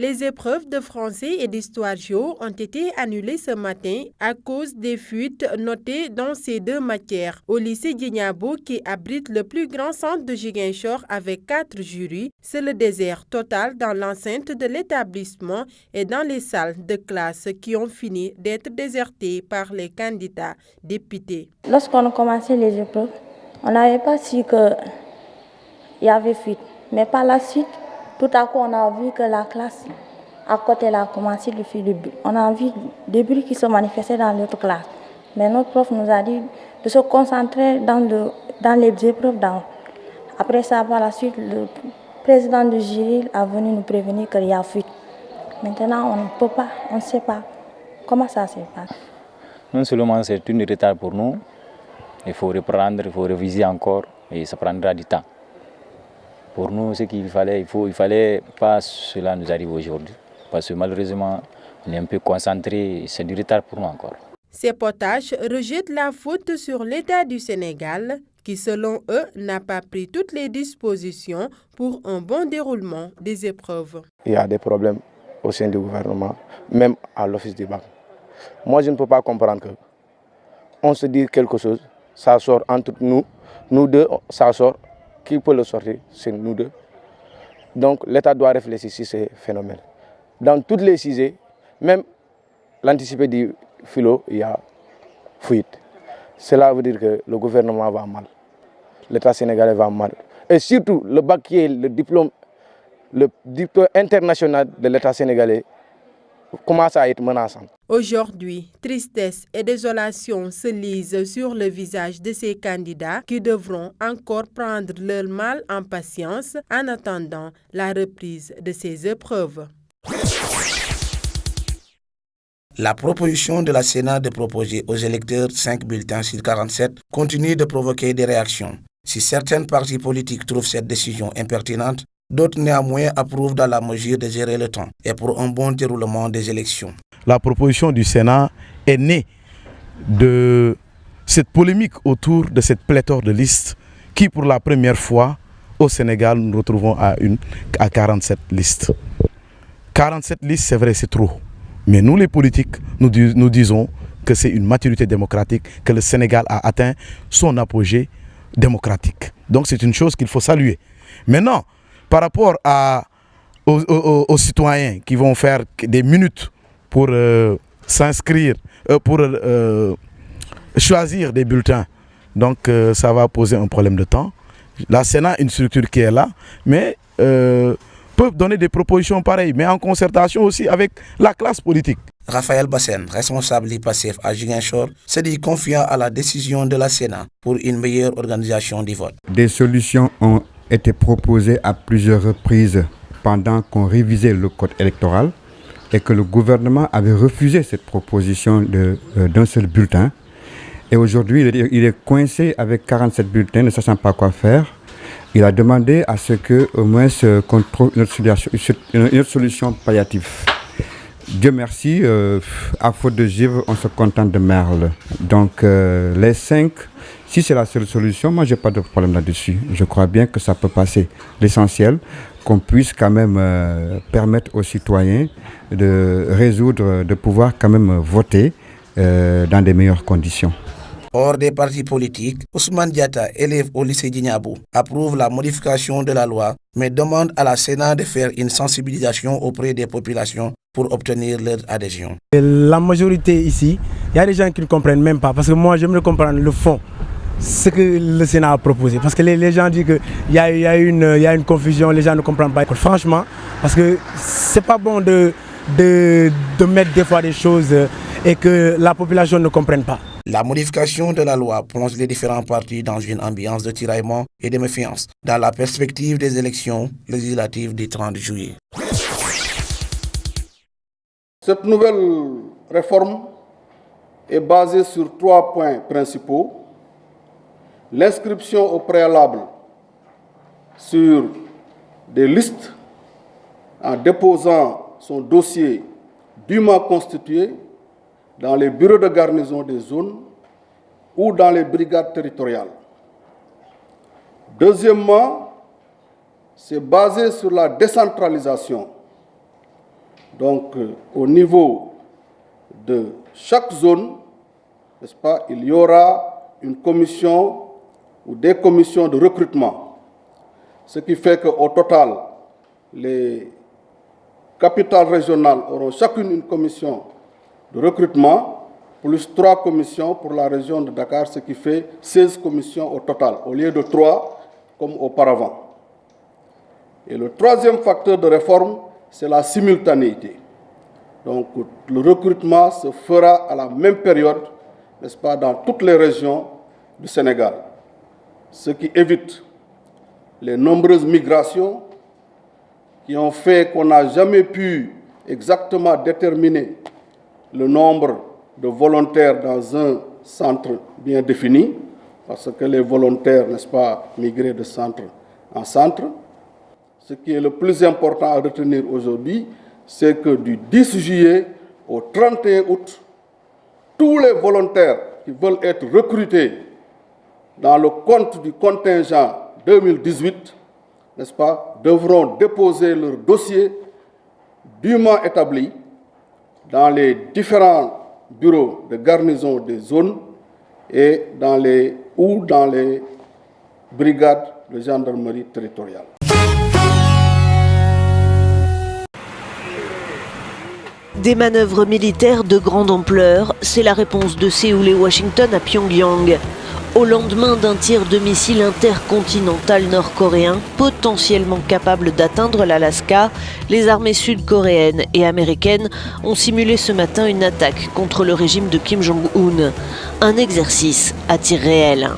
Les épreuves de français et d'histoire géo ont été annulées ce matin à cause des fuites notées dans ces deux matières. Au lycée Djignabo, qui abrite le plus grand centre de Ziguinchor avec 4 jurys, c'est le désert total dans l'enceinte de l'établissement et dans les salles de classe qui ont fini d'être désertées par les candidats députés. Lorsqu'on a commencé les épreuves, on n'avait pas su qu'il y avait fuite. Mais par la suite, tout à coup, on a vu que la classe à côté a commencé le fil de bruit. On a vu des bruits qui se manifestaient dans l'autre classe. Mais notre prof nous a dit de se concentrer dans les épreuves. Après ça, par la suite, le président du jury a venu nous prévenir qu'il y a fuite. Maintenant, on ne peut pas, on ne sait pas comment ça se passe. Non seulement c'est un retard pour nous, il faut reprendre, il faut réviser encore et ça prendra du temps. Pour nous, ce qu'il fallait, il fallait pas cela nous arrive aujourd'hui. Parce que malheureusement, on est un peu concentré, c'est du retard pour nous encore. Ces potages rejettent la faute sur l'État du Sénégal, qui selon eux n'a pas pris toutes les dispositions pour un bon déroulement des épreuves. Il y a des problèmes au sein du gouvernement, même à l'office du bac. Moi, je ne peux pas comprendre que on se dit quelque chose, ça sort entre nous deux, ça sort. Qui peut le sortir? C'est nous deux. Donc l'État doit réfléchir sur ces phénomènes. Dans toutes les CISE, même l'anticipé du philo, il y a fuite. Cela veut dire que le gouvernement va mal. L'État sénégalais va mal. Et surtout, le bac qui est le diplôme international de l'État sénégalais commence à être menaçant. Aujourd'hui, tristesse et désolation se lisent sur le visage de ces candidats qui devront encore prendre leur mal en patience en attendant la reprise de ces épreuves. La proposition de la Sénat de proposer aux électeurs 5 bulletins sur 47 continue de provoquer des réactions. Si certains partis politiques trouvent cette décision impertinente, d'autres néanmoins approuvent dans la mesure de gérer le temps et pour un bon déroulement des élections. La proposition du Sénat est née de cette polémique autour de cette pléthore de listes qui, pour la première fois au Sénégal, nous retrouvons à 47 listes. 47 listes, c'est vrai, c'est trop. Mais nous, les politiques, nous disons que c'est une maturité démocratique, que le Sénégal a atteint son apogée démocratique. Donc c'est une chose qu'il faut saluer. Maintenant, par rapport aux citoyens qui vont faire des minutes pour s'inscrire, pour choisir des bulletins, donc ça va poser un problème de temps. La Sénat, une structure qui est là, mais peuvent donner des propositions pareilles, mais en concertation aussi avec la classe politique. Raphaël Bassène, responsable du PASTEF à Ziguinchor, se dit confiant à la décision de la Sénat pour une meilleure organisation du vote. Des solutions ont été proposées à plusieurs reprises pendant qu'on révisait le code électoral et que le gouvernement avait refusé cette proposition d'un seul bulletin. Et aujourd'hui, il est coincé avec 47 bulletins, ne sachant pas quoi faire. Il a demandé à ce qu'au moins qu'on trouve une autre solution palliative. Dieu merci, à faute de givre, on se contente de merle. Donc les 5, si c'est la seule solution, moi j'ai pas de problème là-dessus. Je crois bien que ça peut passer. L'essentiel, qu'on puisse quand même permettre aux citoyens de pouvoir quand même voter dans des meilleures conditions. Hors des partis politiques, Ousmane Diatta, élève au lycée Djignabo, approuve la modification de la loi, mais demande à la Sénat de faire une sensibilisation auprès des populations pour obtenir leur adhésion. La majorité ici, il y a des gens qui ne comprennent même pas, parce que moi j'aimerais comprendre le fond, ce que le Sénat a proposé. Parce que les gens disent qu'il y a une confusion, les gens ne comprennent pas. Franchement, parce que c'est pas bon de mettre des fois des choses et que la population ne comprenne pas. La modification de la loi plonge les différents partis dans une ambiance de tiraillement et de méfiance dans la perspective des élections législatives du 30 juillet. Cette nouvelle réforme est basée sur 3 points principaux. L'inscription au préalable sur des listes en déposant son dossier dûment constitué dans les bureaux de garnison des zones ou dans les brigades territoriales. Deuxièmement, c'est basé sur la décentralisation Donc, au niveau de chaque zone, n'est-ce pas, il y aura une commission ou des commissions de recrutement. Ce qui fait qu'au total, les capitales régionales auront chacune une commission de recrutement, plus 3 commissions pour la région de Dakar, ce qui fait 16 commissions au total, au lieu de 3 comme auparavant. Et le troisième facteur de réforme, c'est la simultanéité. Donc le recrutement se fera à la même période, n'est-ce pas, dans toutes les régions du Sénégal. Ce qui évite les nombreuses migrations qui ont fait qu'on n'a jamais pu exactement déterminer le nombre de volontaires dans un centre bien défini, parce que les volontaires, n'est-ce pas, migraient de centre en centre. Ce qui est le plus important à retenir aujourd'hui, c'est que du 10 juillet au 31 août, tous les volontaires qui veulent être recrutés dans le compte du contingent 2018, n'est-ce pas, devront déposer leur dossier dûment établi dans les différents bureaux de garnison des zones et dans les brigades de gendarmerie territoriale. Des manœuvres militaires de grande ampleur, c'est la réponse de Séoul et Washington à Pyongyang. Au lendemain d'un tir de missile intercontinental nord-coréen, potentiellement capable d'atteindre l'Alaska, les armées sud-coréennes et américaines ont simulé ce matin une attaque contre le régime de Kim Jong-un. Un exercice à tir réel.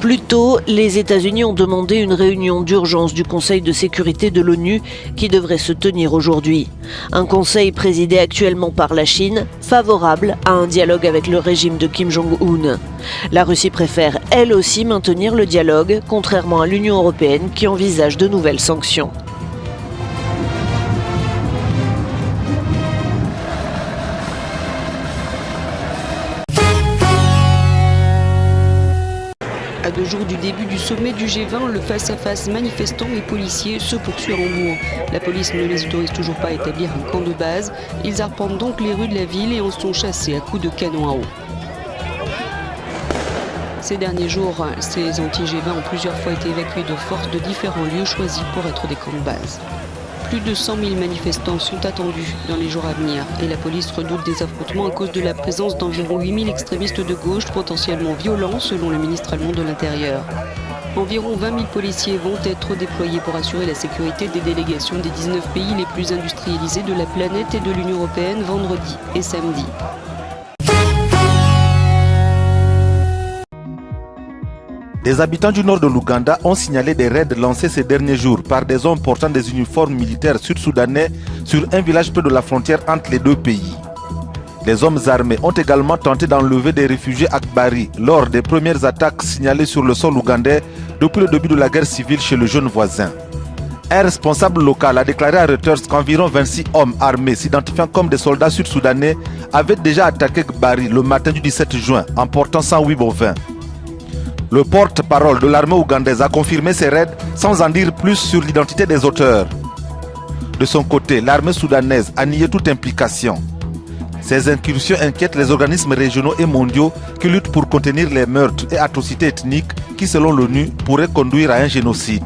Plus tôt, les États-Unis ont demandé une réunion d'urgence du Conseil de sécurité de l'ONU qui devrait se tenir aujourd'hui. Un conseil présidé actuellement par la Chine, favorable à un dialogue avec le régime de Kim Jong-un. La Russie préfère elle aussi maintenir le dialogue, contrairement à l'Union européenne qui envisage de nouvelles sanctions. À 2 jours du début du sommet du G20, le face-à-face manifestants et policiers se poursuit à Hambourg. La police ne les autorise toujours pas à établir un camp de base. Ils arpentent donc les rues de la ville et en sont chassés à coups de canon à eau. Ces derniers jours, ces anti-G20 ont plusieurs fois été évacués de force de différents lieux choisis pour être des camps de base. Plus de 100 000 manifestants sont attendus dans les jours à venir et la police redoute des affrontements à cause de la présence d'environ 8 000 extrémistes de gauche potentiellement violents selon le ministre allemand de l'Intérieur. Environ 20 000 policiers vont être déployés pour assurer la sécurité des délégations des 19 pays les plus industrialisés de la planète et de l'Union européenne vendredi et samedi. Des habitants du nord de l'Ouganda ont signalé des raids lancés ces derniers jours par des hommes portant des uniformes militaires sud-soudanais sur un village près de la frontière entre les deux pays. Les hommes armés ont également tenté d'enlever des réfugiés Akbari lors des premières attaques signalées sur le sol ougandais depuis le début de la guerre civile chez le jeune voisin. Un responsable local a déclaré à Reuters qu'environ 26 hommes armés s'identifiant comme des soldats sud-soudanais avaient déjà attaqué Akbari le matin du 17 juin, emportant 108 bovins. Le porte-parole de l'armée ougandaise a confirmé ces raids sans en dire plus sur l'identité des auteurs. De son côté, l'armée soudanaise a nié toute implication. Ces incursions inquiètent les organismes régionaux et mondiaux qui luttent pour contenir les meurtres et atrocités ethniques qui, selon l'ONU, pourraient conduire à un génocide.